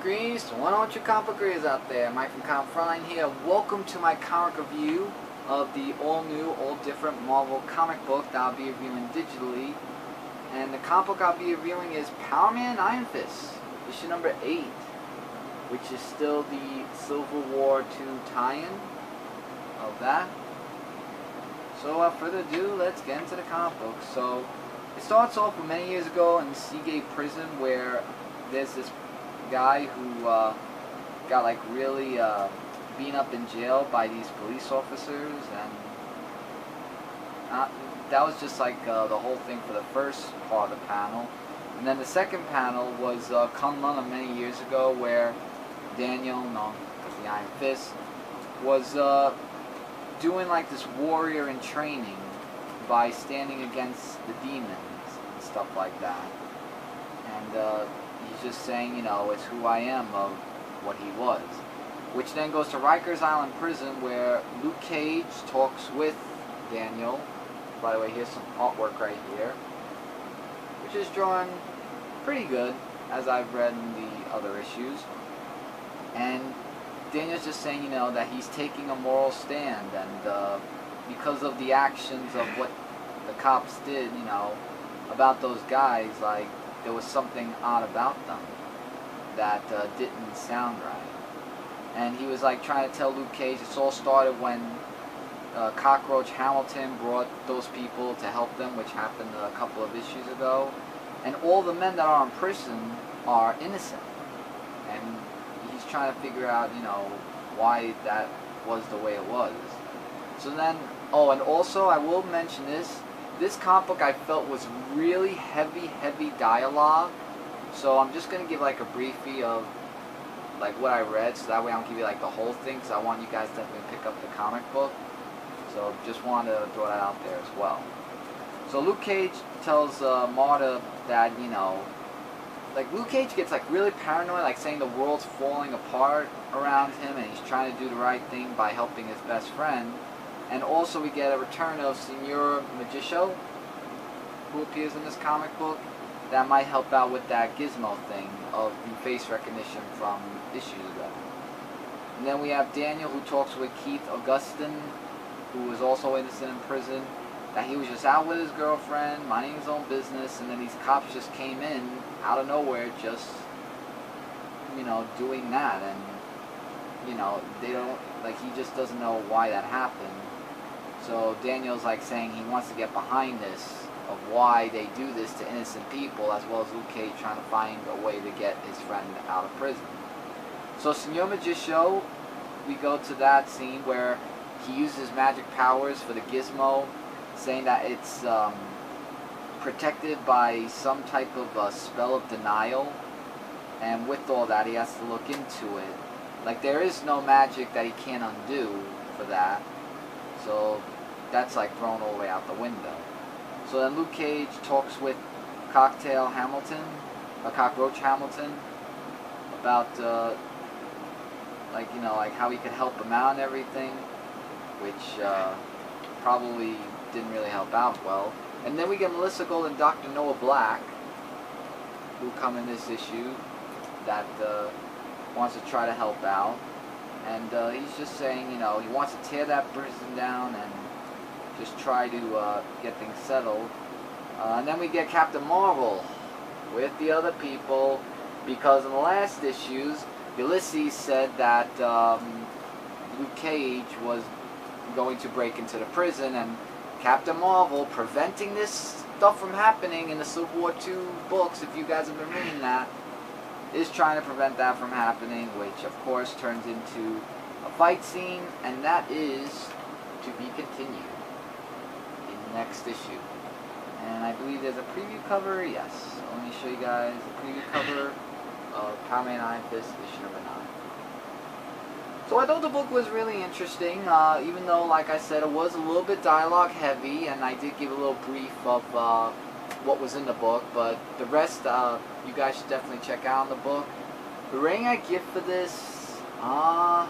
Greetings to one of you comic book readers out there. Mike from Frontline here. Welcome to my comic review of the all-new, all-different Marvel comic book that I'll be reviewing digitally. And the comic book I'll be reviewing is Powerman And Ironfist, issue number 8, which is still the Civil War II tie-in of that. So without further ado, let's get into the comic book. So it starts off with many years ago in Seagate Prison, where there's this guy who got like really beaten up in jail by these police officers, and that was just like the whole thing for the first part of the panel. And then the second panel was Kunlun of many years ago, where Daniel, known as the Iron Fist, was doing like this warrior in training by standing against the demons and stuff like that. And he's just saying, you know, it's who I am of what he was. Which then goes to Rikers Island Prison, where Luke Cage talks with Daniel. By the way, here's some artwork right here, which is drawn pretty good, as I've read in the other issues. And Daniel's just saying, you know, that he's taking a moral stand, and because of the actions of what the cops did, you know, about those guys, like, there was something odd about them that didn't sound right. And he was like trying to tell Luke Cage it all started when Cockroach Hamilton brought those people to help them, which happened a couple of issues ago. And all the men that are in prison are innocent. And he's trying to figure out, you know, why that was the way it was. So then, oh, and also I will mention this. This comic book I felt was really heavy dialogue. So I'm just going to give like a briefie of like what I read, so that way I don't give you like the whole thing, because I want you guys to definitely pick up the comic book. So just wanted to throw that out there as well. So Luke Cage tells Marta that, you know, like Luke Cage gets like really paranoid, like saying the world's falling apart around him, and he's trying to do the right thing by helping his best friend. And also we get a return of Senor Magician, who appears in this comic book, that might help out with that gizmo thing of the face recognition from issues ago. And then we have Daniel, who talks with Keith Augustin, who was also innocent in prison, that he was just out with his girlfriend, minding his own business, and then these cops just came in out of nowhere, just, you know, doing that. And, you know, they don't, like, he just doesn't know why that happened. So Daniel's like saying he wants to get behind this, of why they do this to innocent people, as well as Luke Cage trying to find a way to get his friend out of prison. So Senor Magician, we go to that scene where he uses magic powers for the gizmo, saying that it's protected by some type of spell of denial, and with all that he has to look into it. Like, there is no magic that he can't undo for that. So that's like thrown all the way out the window. So then Luke Cage talks with Cockroach Hamilton, about like, you know, like how he could help him out and everything, which probably didn't really help out well. And then we get Melissa Gold and Dr. Noah Black, who come in this issue, that wants to try to help out. And he's just saying, you know, he wants to tear that prison down and just try to get things settled. And then we get Captain Marvel with the other people, because in the last issues, Ulysses said that Luke Cage was going to break into the prison, and Captain Marvel, preventing this stuff from happening in the Civil War II books, if you guys have been reading that, is trying to prevent that from happening, which of course turns into a fight scene, and that is to be continued in the next issue. And I believe there's a preview cover, yes. So let me show you guys the preview cover of Powerman And Ironfist, issue number 9. So I thought the book was really interesting, even though, like I said, it was a little bit dialogue heavy, and I did give a little brief of what was in the book, but the rest you guys should definitely check out in the book. The rating I give for this, I'll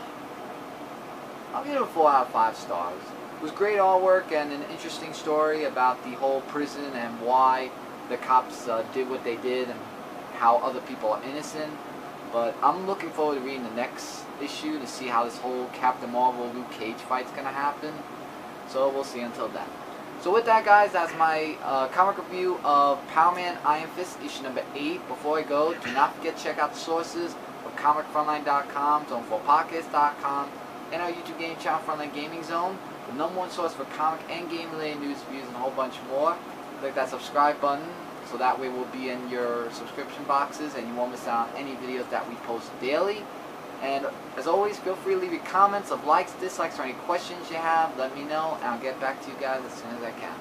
give it a 4 out of 5 stars. It was great artwork and an interesting story about the whole prison and why the cops did what they did, and how other people are innocent. But I'm looking forward to reading the next issue to see how this whole Captain Marvel Luke Cage fight's gonna happen. So we'll see until then. So with that, guys, that's my comic review of Powerman Ironfist issue number 8. Before I go, do not forget to check out the sources of comicfrontline.com, zone4pockets.com, and our YouTube game channel, Frontline Gaming Zone, the #1 source for comic and game-related news, reviews, and a whole bunch more. Click that subscribe button, so that way we'll be in your subscription boxes and you won't miss out on any videos that we post daily. And as always, feel free to leave your comments of likes, dislikes, or any questions you have. Let me know, and I'll get back to you guys as soon as I can.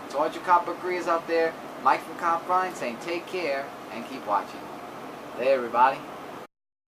To all your comic book readers out there, Mike from Frontline saying take care and keep watching. Hey everybody.